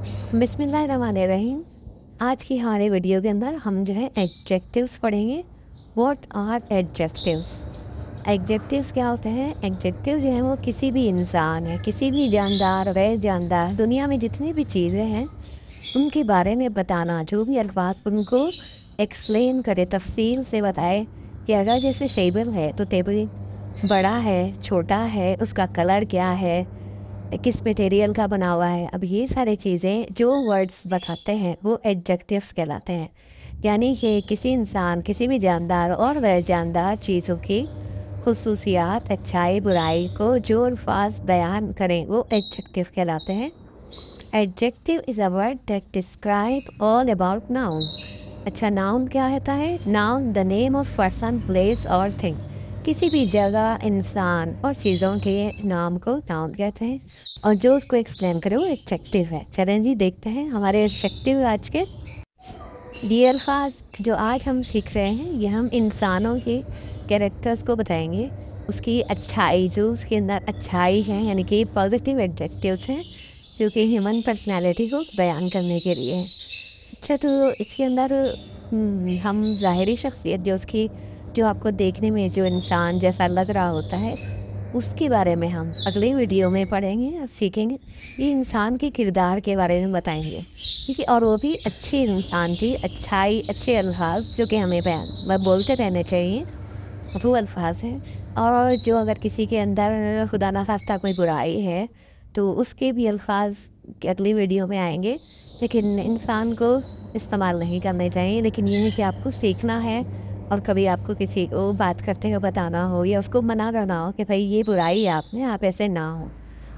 बिस्मिल्लाहिर्रहमानिर्रहीम। आज की हमारे वीडियो के अंदर हम जो है एडजेक्टिव्स पढ़ेंगे। What are adjectives? एडजेक्टिव्स क्या होते हैं? एडजेक्टिव जो है वो किसी भी इंसान है, किसी भी जानदार, गैर जानदार, दुनिया में जितनी भी चीज़ें हैं उनके बारे में बताना, जो भी अल्फाज उनको एक्सप्लेन करे, तफसील से बताए कि अगर जैसे टेबल है तो टेबल बड़ा है, छोटा है, उसका कलर क्या है, किस मटेरियल का बना हुआ है। अब ये सारी चीज़ें जो वर्ड्स बताते हैं वो एडजेक्टिव्स कहलाते हैं। यानी कि किसी इंसान, किसी भी जानदार और गैर जानदार चीज़ों की खुसूसियात, अच्छाई, बुराई को जो अल्फाज बयान करें वो एडजेक्टिव कहलाते हैं। Adjective is a word that describe all about noun. अच्छा, नाउन क्या होता है? Noun the name of person, place और थिंग। किसी भी जगह, इंसान और चीज़ों के नाम को नाउन कहते हैं और जो उसको एक्सप्लेन करे वो एडजेक्टिव है। चलें जी, देखते हैं हमारे एडजेक्टिव आज के। ये अल्फाज जो आज हम सीख रहे हैं ये हम इंसानों के कैरेक्टर्स को बताएंगे, उसकी अच्छाई, जो उसके अंदर अच्छाई है, यानी कि पॉजिटिव एडजेक्टिव्स हैं जो कि ह्यूमन पर्सनैलिटी को बयान करने के लिए हैं। अच्छा, तो इसके अंदर हम ज़ाहिरी शख्सियत जो उसकी, जो आपको देखने में जो इंसान जैसा लग रहा होता है, उसके बारे में हम अगले वीडियो में पढ़ेंगे और सीखेंगे। ये इंसान के किरदार के बारे में बताएंगे, ठीक है, और वो भी अच्छे इंसान की अच्छाई, अच्छे अल्फाज जो कि हमें बयान बोलते रहने चाहिए, वो अल्फाज हैं। और जो अगर किसी के अंदर खुदा ना खास्ता कोई बुराई है तो उसके भी अल्फाज अगली वीडियो में आएंगे, लेकिन इंसान को इस्तेमाल नहीं करने चाहिए। लेकिन ये है कि आपको सीखना है और कभी आपको किसी को बात करते हुए बताना हो या उसको मना करना हो कि भाई ये बुराई है आप में, आप ऐसे ना हो,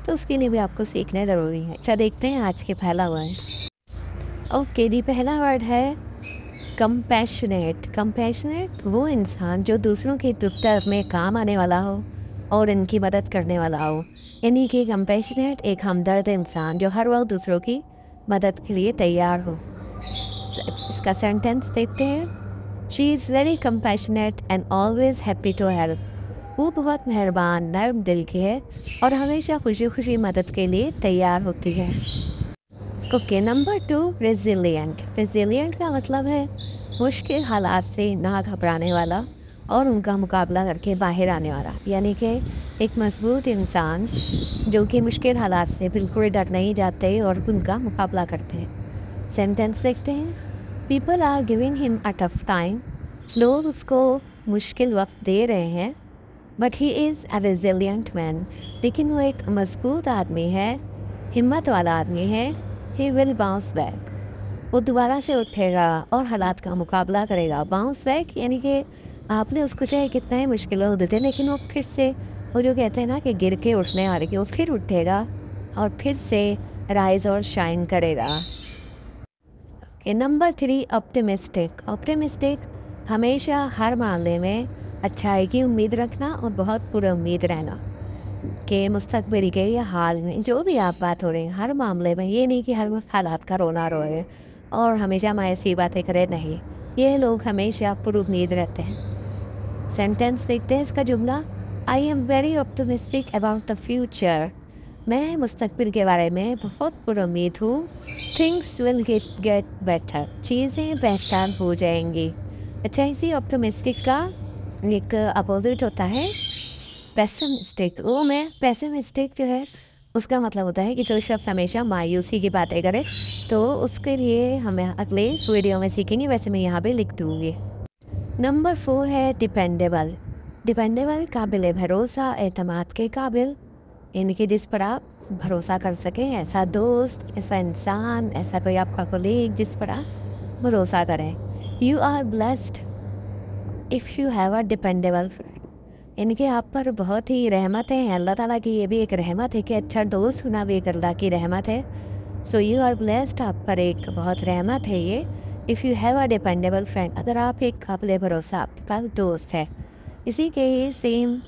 तो उसके लिए भी आपको सीखना ज़रूरी है। अच्छा, देखते हैं आज के पहला वर्ड। ओके जी, पहला वर्ड है कंपैशनेट। कंपैशनेट वो इंसान जो दूसरों के दुख दर्द में काम आने वाला हो और इनकी मदद करने वाला हो। यानी कि कंपैशनेट एक हमदर्द इंसान जो हर वक्त दूसरों की मदद के लिए तैयार हो। इसका सेंटेंस देखते हैं। She is very compassionate and always happy to help. वो बहुत मेहरबान, नर्म दिल की है और हमेशा खुशी खुशी मदद के लिए तैयार होती है। Okay, number 2, resilient. रेजिलियंट का मतलब है मुश्किल हालात से ना घबराने वाला और उनका मुकाबला करके बाहर आने वाला। यानी कि एक मजबूत इंसान जो कि मुश्किल हालात से बिल्कुल डर नहीं जाते और उनका मुकाबला करते हैं। सेंटेंस देखते हैं। People are giving him a tough time. लोग उसको मुश्किल वक्त दे रहे हैं, but he is a resilient man. लेकिन वो एक मजबूत आदमी है, हिम्मत वाला आदमी है। He will bounce back. वो दोबारा से उठेगा और हालात का मुकाबला करेगा। बाउंस बैक यानी कि आपने उसको चाहे कितना ही मुश्किलों देते, लेकिन वो फिर से, वो जो कहते हैं ना कि गिर के उठने वाले के, वो फिर उठेगा और फिर से राइज और शाइन करेगा। Number 3, optimistic. ऑप्टिमिस्टिक हमेशा हर मामले में अच्छाई की उम्मीद रखना और बहुत पुरुम्मीद रहना कि मुस्तकबिल के या हाल में जो भी आप बात हो रही हैं, हर मामले में, ये नहीं कि हर वक्त हालात का रोना रोए और हमेशा मैं ऐसी बातें करें, नहीं। ये लोग हमेशा पुरुम्मीद रहते हैं। सेंटेंस देखते हैं इसका जुमला। I am very optimistic about the future. मैं मुस्तकबिल के बारे में बहुत पुरुम्मीद हूँ। Things will get better. चीज़ें बेहतर हो जाएंगी। अच्छा, इसी ऑप्टिमिस्टिक का एक अपोजिट होता है पेसिमिस्टिक। वो मैं पेसिमिस्टिक जो है उसका मतलब होता है कि जो शख्स हमेशा मायूसी की बातें करे, तो उसके लिए हमें अगले वीडियो में सीखेंगे, वैसे मैं यहाँ पे लिख दूँगी। नंबर 4 है डिपेंडेबल। डिपेंडेबल काबिल भरोसा, एतमाद के काबिल, इनके जिस पर आप भरोसा कर सकें। ऐसा दोस्त, ऐसा इंसान, ऐसा कोई आपका कोलीग जिस पर आप भरोसा करें। You are blessed if you have a dependable friend. इनके आप पर बहुत ही रहमत है। अल्लाह ताला की ये भी एक रहमत है कि अच्छा दोस्त होना भी एक अल्लाह की रहमत है। सो यू आर ब्लेस्ड, आप पर एक बहुत रहमत है ये। If you have a dependable friend, अगर आप एक काबिल भरोसा आपके पास दोस्त है। इसी के ही सेम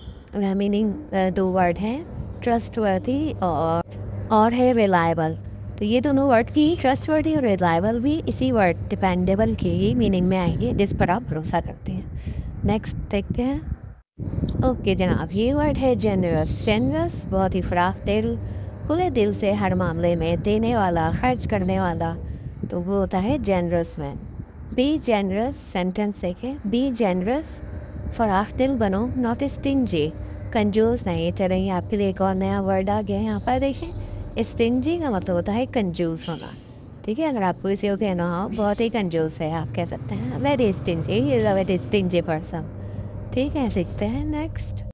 मीनिंग दो वर्ड हैं, ट्रस्टवर्दी और है रिलायबल। तो ये दोनों वर्ड की, ट्रस्टवर्दी और रिलायबल, भी इसी वर्ड डिपेंडेबल के ही मीनिंग में आएंगे, जिस पर आप भरोसा करते हैं। नेक्स्ट देखते हैं। ओके जनाब, ये वर्ड है जेनरस। जेनरस बहुत ही फराख दिल, खुले दिल से हर मामले में देने वाला, खर्च करने वाला, तो वो होता है generous man. Be generous, sentence देखें, बी जेनरस, फराख दिल बनो, नॉट स्टिंजी, कंजूस नहीं। चलें, ये आपके लिए एक और नया वर्ड आ गया है यहाँ पर देखें। स्टिंजी का मतलब होता है कंजूस होना, ठीक है। अगर आपको किसी को कहना हो बहुत ही कंजूस है, आप कह सकते हैं very stingy, he is a very stingy person, ठीक है। सीखते हैं नेक्स्ट।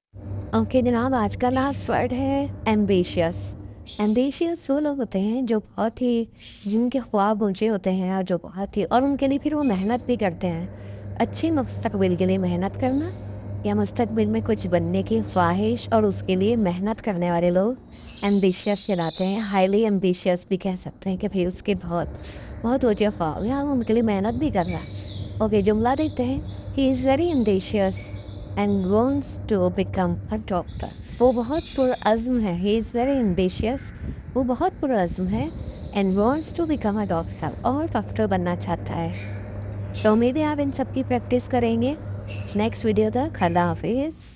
ओके जनाब, आज का लास्ट वर्ड है एम्बिशियस। एम्बिशियस वो लोग होते हैं जो बहुत ही, जिनके ख्वाब ऊंचे होते हैं और जो बहुत ही, और उनके लिए फिर वो मेहनत भी करते हैं। अच्छी मुस्तकबिल के लिए मेहनत करना, या मुस्तकबिल में कुछ बनने की ख्वाहिश और उसके लिए मेहनत करने वाले लोग एम्बिशियस कहलाते हैं। हाईली एम्बिशियस भी कह सकते हैं कि भाई उसके बहुत बहुत ऊँचे ख्वाब हैं, उनके लिए मेहनत भी कर रहा है। ओके, जुमला देखते हैं। He is very ambitious and wants to become a doctor. वो बहुत पुरअज़्म है, ही इज़ वेरी एम्बिशियस, वो बहुत पुरअज़्म है, and wants to become a doctor, और डॉक्टर बनना चाहता है। तो उम्मीद है आप इन सब की प्रैक्टिस करेंगे। नेक्स्ट वीडियो तक, अल्लाह हाफिज़।